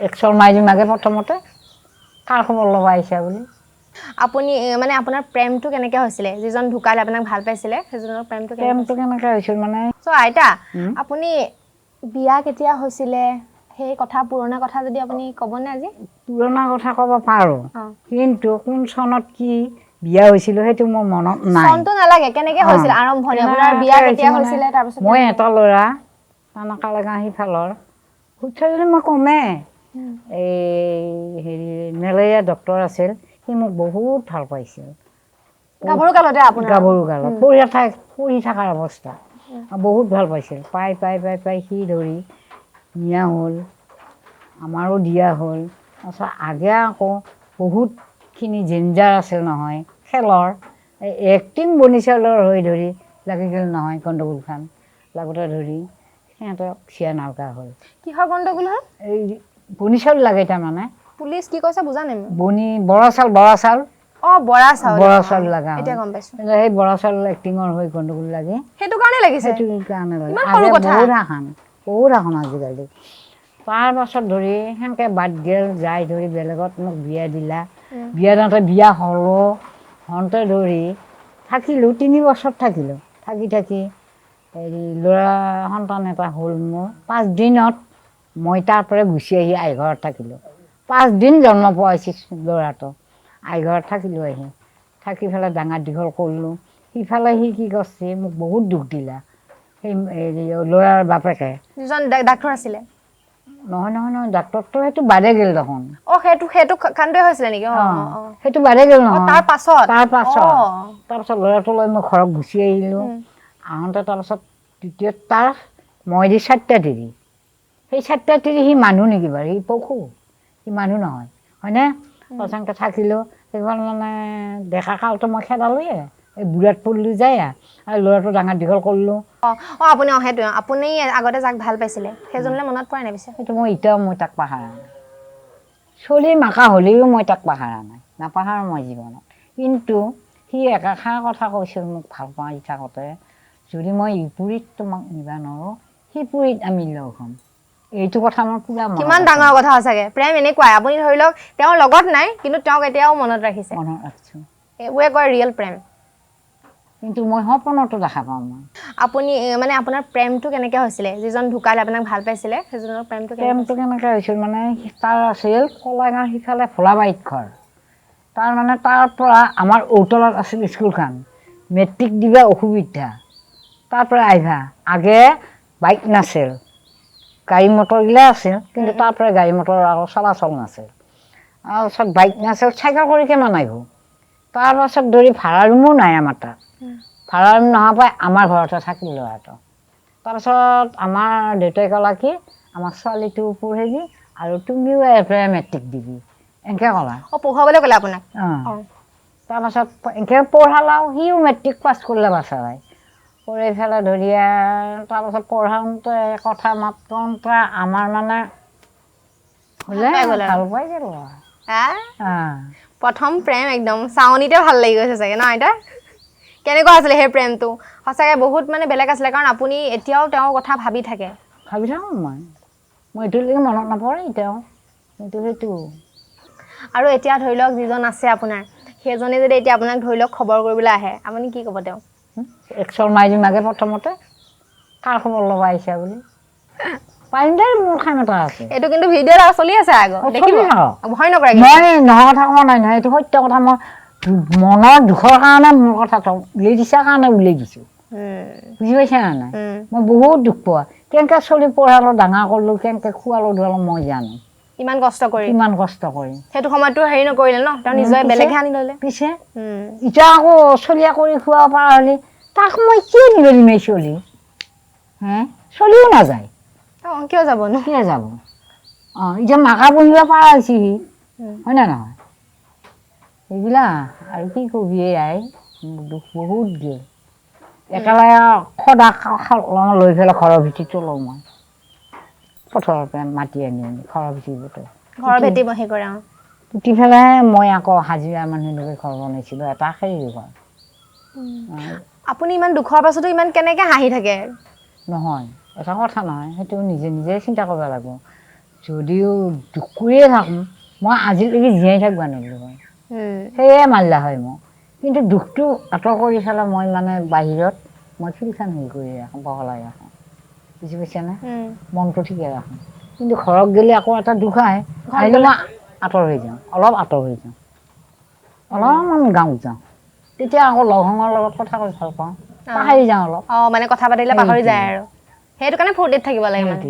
একশৰ মাইজি মাগে প্ৰথমতে কাৰ খবৰ ল'ব আহিছা বুলি আপুনি মানে আপোনাৰ প্ৰেমটো কেনেকৈ হৈছিলে যিজন ঢুকালে আপোনাক ভাল পাইছিলে সেইজনৰ প্ৰেমটো কেনেকৈ হৈছিল মানে চ' আইতা আপুনি বিয়া কেতিয়া হৈছিলে সেই কথা পুৰণা কথা যদি আপুনি ক'বনে আজি পুৰণা কথা ক'ব পাৰোঁ কিন্তু কোন চনত কি বিয়া হৈছিল সেইটো মোৰ মনত নাই চনটো নালাগে কেনেকৈ হৈছিল আৰম্ভণি আপোনাৰ বিয়া কেতিয়া হৈছিলে তাৰপিছত মই এটা ল'ৰা কালাগাঁ সিফালৰ সুধি মই কমে এই হেৰি মেলেৰিয়া ডক্তৰ আছিল সি মোক বহুত ভাল পাইছিল গাভৰু কালতে আপোনাৰ গাভৰু কালত পঢ়ি থকাৰ অৱস্থা বহুত ভাল পাইছিল পাই সি ধৰি নিয়া হ'ল আমাৰো দিয়া হ'ল তাৰপিছত আগে আকৌ বহুতখিনি ডেঞ্জাৰ আছিল নহয় খেলৰ এক্টিং বনিচালৰ হৈ ধৰি লাগি গ'ল নহয় গণ্ডগোলখন লাগোতে ধৰি সিহঁতক চিয়া নাওকা হ'ল কিহৰ গণ্ডগোল হ'ল এই বনি চাউল লাগে তাৰমানে পুলিচ কি কৈছে বুজা নাই বনি বৰা চাউল বৰা চাউল লগা এতিয়া গম পাইছোঁ সেই বৰা চাউল এক্টিঙৰ হৈ গণ্ডগোল লাগে সেইটো কাৰণে লাগিছে সেইটো কাৰণে লাগে বহুত আসন আজিকালি তাৰ পাছত ধৰি সেনেকৈ বাদ গেল যাই ধৰি বেলেগত মোক বিয়া দিলা বিয়া দিওঁতে বিয়া হ'লোঁ হওঁতে ধৰি থাকিলোঁ 3 বছৰ থাকিলোঁ থাকি হেৰি ল'ৰা সন্তান এটা হ'ল মোৰ 5 দিনত মই তাৰ পৰা গুচি আহি আইঘৰত থাকিলোঁ 5 দিন জন্ম পোৱাইছিল ল'ৰাটো আইঘৰত থাকিলোঁ আহি থাকি পেলাই ডাঙৰ দীঘল কৰিলোঁ সিফালে সি কি কৰিছে মোক বহুত দুখ দিলা সেই হেৰি ল'ৰাৰ বাপেকে যিজন ডাক্তৰ আছিলে নহয় ডাক্তৰটো সেইটো বাদে গ'ল দেখোন সেইটো কাণ্ডই হৈছিলে নেকি সেইটো বাদে গ'ল নহয় তাৰ পাছত তাৰপাছত ল'ৰাটো লৈ মই ঘৰত গুচি আহিলোঁ আহোঁতে তাৰপাছত তৃতীয়ত তাৰ মই দি 4টা তিৰি সেই 4টা তিৰি সি মানুহ নেকি বাৰু সি পশু সি মানুহ নহয় হয়নে প্ৰচংকে থাকিলোঁ সেইখন মানে ডেকা কালটো মই খেদালোৱে এই বুঢ়াত পৰিলোঁ যায় আৰু ল'ৰাটো ডাঙৰ দীঘল কৰিলোঁ আপুনি সেইটো আপুনি আগতে যাক ভাল পাইছিলে সেইজনলৈ মনত পৰে নাই পিছে সেইটো মই তাক পাহৰা নাই চলি মাকা হ'লেও মই তাক পাহৰা নাই নাপাহৰা মই জীৱনত কিন্তু সি একাষাৰ কথা কৈছিল মোক ভাল পাওঁ ই থাকোঁতে যদি মই ইপুৰীত তোমাক নিবা নোৱাৰোঁ সিপুৰীত আমি লগ হ'ম এইটো কথা মোৰ পুৰা কিমান ডাঙৰ কথা সঁচাকৈ প্ৰেম এনেকুৱাই আপুনি ধৰি লওক তেওঁৰ লগত নাই কিন্তু তেওঁক এতিয়াও মনত ৰাখিছোঁ এইবোৰে কয় ৰিয়েল প্ৰেম কিন্তু মই সপোনতো দেখা পাওঁ মই আপুনি মানে আপোনাৰ প্ৰেমটো কেনেকৈ হৈছিলে যিজন ঢুকালে আপোনাক ভাল পাইছিলে সেইজনৰ প্ৰেমটো কেনেকৈ হৈছিল মানে তাৰ আছিল কলাগাঁও সিফালে ভোলাবাৰীত ঘৰ তাৰ মানে তাৰ পৰা আমাৰ ঔতলত আছিল স্কুলখন মেট্ৰিক দিবা অসুবিধা তাৰ পৰা আহিবা আগে বাইক নাছিল গাড়ী মটৰগিলা আছিল কিন্তু তাৰ পৰা গাড়ী মটৰ আৰু চলাচল নাছিল তাৰপাছত বাইক নাছিল চাইকেল কৰি কিমান আহিব তাৰপাছত ধৰি ভাড়া ৰুমো নাই আমাৰ তাত ভাড়া ৰুম নোহোৱাৰ পৰাই আমাৰ ঘৰতে থাকিল ল'ৰাটো তাৰপাছত আমাৰ দেউতাই ক'লা কি আমাৰ ছোৱালীটো পঢ়িবি আৰু তুমিও এফালে মেট্ৰিক দিবি এনেকৈ ক'লা পঢ়ুৱাবলৈ ক'লে আপোনাক তাৰপাছত এনেকৈ পঢ়ালাও সিও মেট্ৰিক পাছ কৰিলে বাচাৰাই কৰি পেলাই ধৰিয়া তাৰপাছত পঢ়াওঁতে কথা মাত কওঁতে আমাৰ মানে ভাল পাই গ'ল প্ৰথম প্ৰেম একদম চাৱনিতে ভাল লাগি গৈছে চাগে ন আইতা কেনেকুৱা আছিলে সেই প্ৰেমটো সঁচাকৈ বহুত মানে বেলেগ আছিলে কাৰণ আপুনি এতিয়াও তেওঁৰ কথা ভাবি থাকোঁ মই এতিয়ালৈকে মনত নপৰে এতিয়াও কিন্তু সেইটো আৰু এতিয়া ধৰি লওক যিজন আছে আপোনাৰ সেইজনে যদি এতিয়া আপোনাক ধৰি লওক খবৰ কৰিবলৈ আহে আপুনি কি ক'ব তেওঁক একশৰ মাইজি মাগে প্ৰথমতে কাৰ খবৰ ল'ব আহিছা বুলি পাৰিম দেই মোৰ খাম এটা আছে এইটো কিন্তু ভিডিঅ'ত চলি আছে ভয় নকৰে মই নহয় কথা কোৱা নাই নহয় এইটো সত্য কথা মই মনৰ দুখৰ কাৰণে মোৰ কথাটো উলিয়াই দিছা কাৰণে উলিয়াই দিছোঁ বুজি পাইছা নাই মই বহুত দুখ পোৱা কেনেকৈ চলি পঢ়ালোঁ ডাঙৰ কৰিলোঁ কেনেকৈ খোৱালোঁ ধোৱালোঁ মই জানো কিমান কষ্ট কৰি সেইটো সময়তো হেৰি নকৰিলে ন তেওঁ নিজে বেলেগহে আনি ল'লে পিছে এতিয়া আকৌ চলিয়া কৰি খোৱাব পৰা হ'লে তাক মই কি নিদিম এই চলি চলিও নাযায় কিয় যাব এতিয়া মাকা পুহিব পৰা হৈছে সি হয় নে নহয় এইবিলাক আৰু কি কবি আই দুখ বহুত দিয়ে একেলগে সদা লৈ পেলাই ঘৰৰ ভিতৰতো লওঁ মই পথাৰৰ পৰা মাতি আনি ঘৰৰ ভিতৰতে পুতি পেলাই মই আকৌ হাজিৰা মানুহলৈকে ঘৰ বনাইছিলোঁ এটা খেৰি ঘৰ আপুনি ইমান দুখৰ পাছতো ইমান কেনেকৈ হাঁহি থাকে নহয় এটা কথা নহয় সেইটো নিজে নিজে চিন্তা কৰিব লাগিব যদিও দুখ কৰিয়ে থাকোঁ মই আজিলৈকে জীয়াই থাকিব নোৱাৰিলোঁ হয় সেয়ে মাৰিলা হয় মোক কিন্তু দুখটো আঁতৰ কৰি চালে মই মানে বাহিৰত মই ফিল্ডখন হেৰি কৰি ৰাখোঁ বহলাই ৰাখোঁ বুজি পাইছানে মনটো ঠিকে ৰাখোঁ কিন্তু ঘৰত গ'লে আকৌ এটা দুখ আহে আহিলে মই আঁতৰ হৈ যাওঁ অলপ আঁতৰ হৈ যাওঁ অলপমান গাঁৱত যাওঁ তেতিয়া আকৌ লগ সংগৰ লগত কথা কৈ ভাল পাওঁ পাহৰি যাওঁ অলপ মানে কথা পাতিলে পাহৰি যায় আৰু সেইটো কাৰণে ফূৰ্তিত থাকিব লাগে মানে